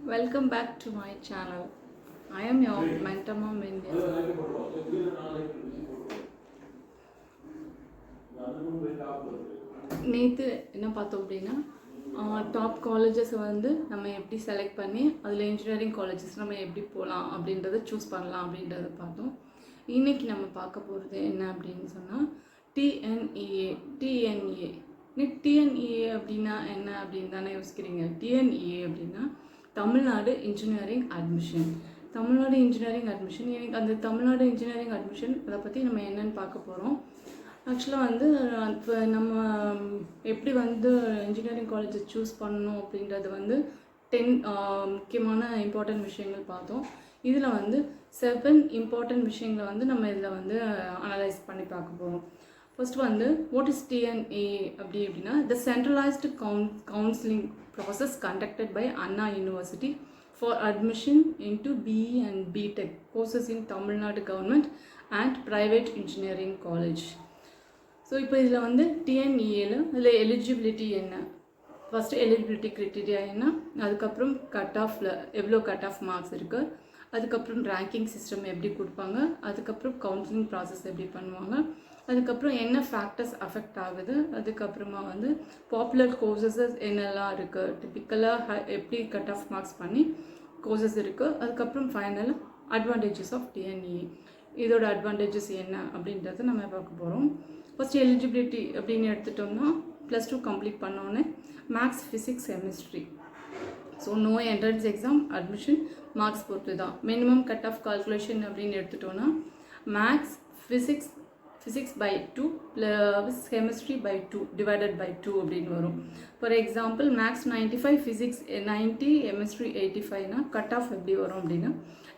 Welcome back to my channel. I am your mentor mom India. நேற்று என்ன பார்த்தோம் அப்படின்னா டாப் காலேஜஸ் வந்து நம்ம எப்படி செலக்ட் பண்ணி அதில் இன்ஜினியரிங் காலேஜஸ் நம்ம எப்படி போகலாம் அப்படின்றத சூஸ் பண்ணலாம் அப்படின்றத பார்த்தோம். இன்றைக்கி நம்ம பார்க்க போகிறது என்ன அப்படின்னு சொன்னால் டிஎன்இஏ. டிஎன்இஏ அப்படின்னா என்ன அப்படின்னு தானே யோசிக்கிறீங்க. டிஎன்இஏ அப்படின்னா தமிழ்நாடு இன்ஜினியரிங் அட்மிஷன். எனக்கு அந்த தமிழ்நாடு இன்ஜினியரிங் அட்மிஷன் அதை பற்றி நம்ம என்னென்னு பார்க்க போகிறோம். ஆக்சுவலாக வந்து இப்போ நம்ம எப்படி வந்து இன்ஜினியரிங் காலேஜை சூஸ் பண்ணணும் அப்படின்றது வந்து 10 முக்கியமான இம்பார்ட்டன்ட் விஷயங்கள் பார்த்தோம். இதில் வந்து 7 இம்பார்ட்டன்ட் விஷயங்களை வந்து நம்ம இதில் வந்து அனலைஸ் பண்ணி பார்க்க போகிறோம். ஃபர்ஸ்ட் வந்து வாட் இஸ் டிஎன்ஏ அப்படின்னா the centralised counselling process conducted by Anna University for admission into BE and BTech courses in Tamil Nadu government and private engineering college. So இப்போ இதில் வந்து டிஎன்இஏல இதில் எலிஜிபிலிட்டி என்ன, ஃபஸ்ட்டு எலிஜிபிலிட்டி க்ரைட்டீரியா என்ன, அதுக்கப்புறம் கட் ஆஃபில் எவ்வளோ கட் ஆஃப் மார்க்ஸ் இருக்குது, அதுக்கப்புறம் ரேங்கிங் சிஸ்டம் எப்படி கொடுப்பாங்க, அதுக்கப்புறம் கவுன்சிலிங் ப்ராசஸ் எப்படி பண்ணுவாங்க, அதுக்கப்புறம் என்ன ஃபேக்டர்ஸ் அஃபெக்ட் ஆகுது, அதுக்கப்புறமா வந்து பாப்புலர் கோர்சஸஸ் என்னெல்லாம் இருக்குது, டிப்பிக்கலாக எப்படி கட் ஆஃப் மார்க்ஸ் பண்ணி கோர்சஸ் இருக்குது, அதுக்கப்புறம் ஃபைனலாக அட்வான்டேஜஸ் ஆஃப் டிஎன்இஏ. இதோட அட்வான்டேஜஸ் என்ன அப்படின்றத நம்ம பார்க்க போகிறோம். ஃபஸ்ட்டு எலிஜிபிலிட்டி அப்படின்னு எடுத்துட்டோம்னா +2 கம்ப்ளீட் பண்ணோன்னே maths, physics, chemistry. So no entrance exam, admission marks பொறுத்து தான். மினிமம் கட் ஆஃப் கால்குலேஷன் அப்படின்னு எடுத்துட்டோன்னா maths, physics by 2 + chemistry by 2 divided by 2 அப்படின்னு வரும். For example maths 95, physics 90, chemistry 85னா கட் ஆஃப் எப்படி வரும் அப்படின்னா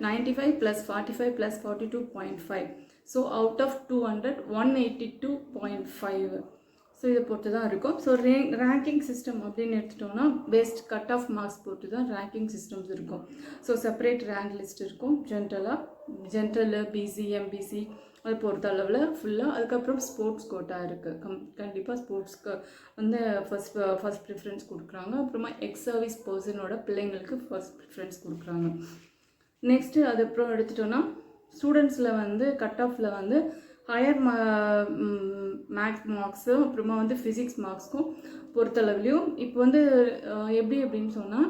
95 + 45 + 42.5. So out of 200 182.5. ஸோ இதை பொறுத்து தான் இருக்கும். ஸோ ரேங்கிங் சிஸ்டம் அப்படின்னு எடுத்துட்டோம்னா பெஸ்ட் கட் ஆஃப் மார்க்ஸ் பொறுத்து தான் ரேங்கிங் சிஸ்டம்ஸ் இருக்கும். ஸோ செப்பரேட் ரேங்க் லிஸ்ட் இருக்கும். ஜென்ரல், பிசி, எம்பிசி அது பொறுத்த அளவில் ஃபுல்லாக. அதுக்கப்புறம் ஸ்போர்ட்ஸ் கோட்டா இருக்குது. கண்டிப்பாக ஸ்போர்ட்ஸ்க்கு வந்து ஃபஸ்ட் ப்ரிஃபரன்ஸ் கொடுக்குறாங்க. அப்புறமா எக்ஸ் சர்வீஸ் பர்சனோட பிள்ளைங்களுக்கு ஃபஸ்ட் ப்ரிஃபரன்ஸ் கொடுக்குறாங்க. நெக்ஸ்ட்டு அதுக்கப்புறம் எடுத்துட்டோன்னா ஸ்டூடெண்ட்ஸில் வந்து கட் ஆஃபில் வந்து ஹையர் மேக்ஸ் மார்க்ஸும் அப்புறமா வந்து ஃபிசிக்ஸ் மார்க்ஸ்க்கும் பொறுத்தளவுலையும் இப்போ வந்து எப்படி அப்படின்னு சொன்னால்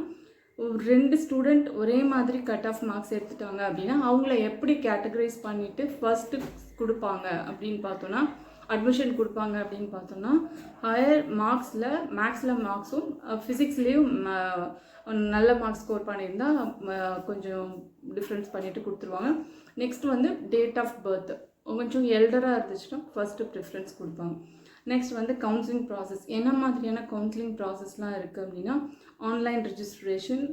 2 ஸ்டூடெண்ட் ஒரே மாதிரி கட் ஆஃப் மார்க்ஸ் எடுத்துட்டாங்க அப்படின்னா அவங்கள எப்படி கேட்டகரைஸ் பண்ணிவிட்டு ஃபஸ்ட்டு கொடுப்பாங்க அப்படின்னு பார்த்தோன்னா அட்மிஷன் கொடுப்பாங்க அப்படின்னு பார்த்தோன்னா ஹையர் மேக்ஸில் மார்க்ஸும் ஃபிசிக்ஸ்லேயும் நல்ல மார்க்ஸ் ஸ்கோர் பண்ணியிருந்தால் கொஞ்சம் டிஃப்ரென்ஸ் பண்ணிவிட்டு கொடுத்துருவாங்க. நெக்ஸ்ட் வந்து டேட் ஆஃப் பர்த் கொஞ்சம் எல்டராக இருந்துச்சுன்னா ஃபஸ்ட்டு ப்ரிஃபரன்ஸ் கொடுப்பாங்க. நெக்ஸ்ட் வந்து கவுன்சிலிங் ப்ராசஸ். என்ன மாதிரியான கவுன்சிலிங் ப்ராசஸ்லாம் இருக்குது அப்படின்னா ஆன்லைன் ரெஜிஸ்ட்ரேஷன்,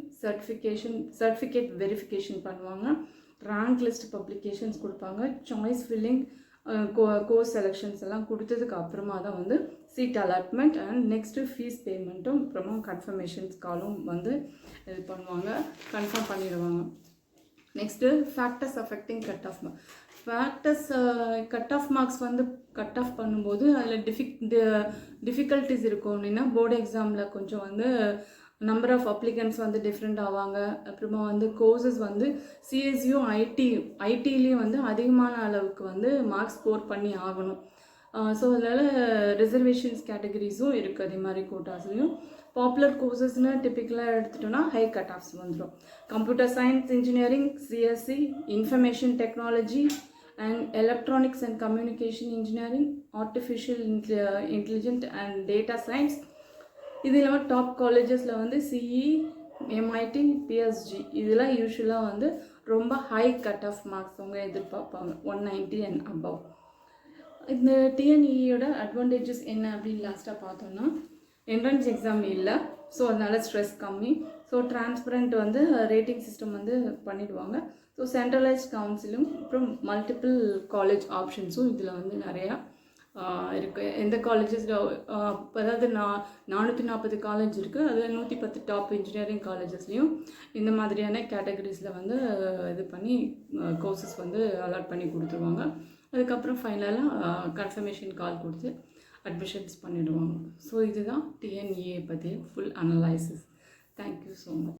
சர்டிஃபிகேட் வெரிஃபிகேஷன் பண்ணுவாங்க, ரேங்க் லிஸ்ட் பப்ளிகேஷன்ஸ் கொடுப்பாங்க, சாய்ஸ் ஃபில்லிங், கோர்ஸ் செலெக்ஷன்ஸ் எல்லாம் கொடுத்ததுக்கு அப்புறமா தான் வந்து seat allotment and next fees பேமெண்ட்டும் அப்புறமா கன்ஃபர்மேஷன்ஸ் காலும் வந்து இது பண்ணுவாங்க, கன்ஃபார்ம் பண்ணிடுவாங்க. Next factors affecting cut off cut off marks வந்து கட் ஆஃப் பண்ணும்போது அதில் டிஃபிகல்ட்டிஸ் இருக்கும் அப்படின்னா போர்டு எக்ஸாமில் கொஞ்சம் வந்து நம்பர் ஆஃப் அப்ளிகன்ஸ் வந்து டிஃப்ரெண்ட் ஆவாங்க. அப்புறமா வந்து கோர்சஸ் வந்து சிஎஸ்சியும் ஐடிலையும் வந்து அதிகமான அளவுக்கு வந்து மார்க்ஸ் ஸ்கோர் பண்ணி ஆகணும். ஸோ அதனால் ரிசர்வேஷன்ஸ் கேட்டகரிஸும் இருக்குது. அதே மாதிரி கோட்டாஸ்லையும் பாப்புலர் கோர்சஸ்னு டிப்பிக்கலாக எடுத்துட்டோன்னா ஹை கட் ஆஃப்ஸ் வந்துடும். Computer science engineering, CSC, information technology and electronics and communication engineering, artificial intelligent and data science. இது இல்லாமல் டாப் காலேஜஸில் வந்து சிஇ, எம்ஐடி, பிஎஸ்ஜி இதெல்லாம் யூஸ்வலாக வந்து ரொம்ப ஹை கட் ஆஃப் மார்க்ஸ் அவங்க எதிர்பார்ப்பாங்க, 190 அண்ட் அபவ். இந்த டிஎன்இயோட அட்வான்டேஜஸ் என்ன அப்படின்னு லாஸ்ட்டாக பார்த்தோன்னா என்ட்ரன்ஸ் எக்ஸாம் இல்லை, ஸோ அதனால் ஸ்ட்ரெஸ் கம்மி. ஸோ டிரான்ஸ்பரண்ட் வந்து ரேட்டிங் சிஸ்டம் வந்து பண்ணிடுவாங்க. ஸோ சென்ட்ரலைஸ்ட் கவுன்சிலும் அப்புறம் மல்டிபிள் காலேஜ் ஆப்ஷன்ஸும் இதில் வந்து நிறையா இருக்குது. எந்த காலேஜஸில் அதாவது 440 காலேஜ் இருக்குது. அதில் 110 டாப் இன்ஜினியரிங் காலேஜஸ்லேயும் இந்த மாதிரியான கேட்டகரிஸில் வந்து இது பண்ணி கோர்சஸ் வந்து அலாட் பண்ணி கொடுத்துருவாங்க. அதுக்கப்புறம் ஃபைனலாக கன்ஃபர்மேஷன் கால் கொடுத்து அட்மிஷன்ஸ் பண்ணிடுவாங்க. ஸோ இதுதான் டிஎன்இஏ பற்றி full analysis. Thank you so much.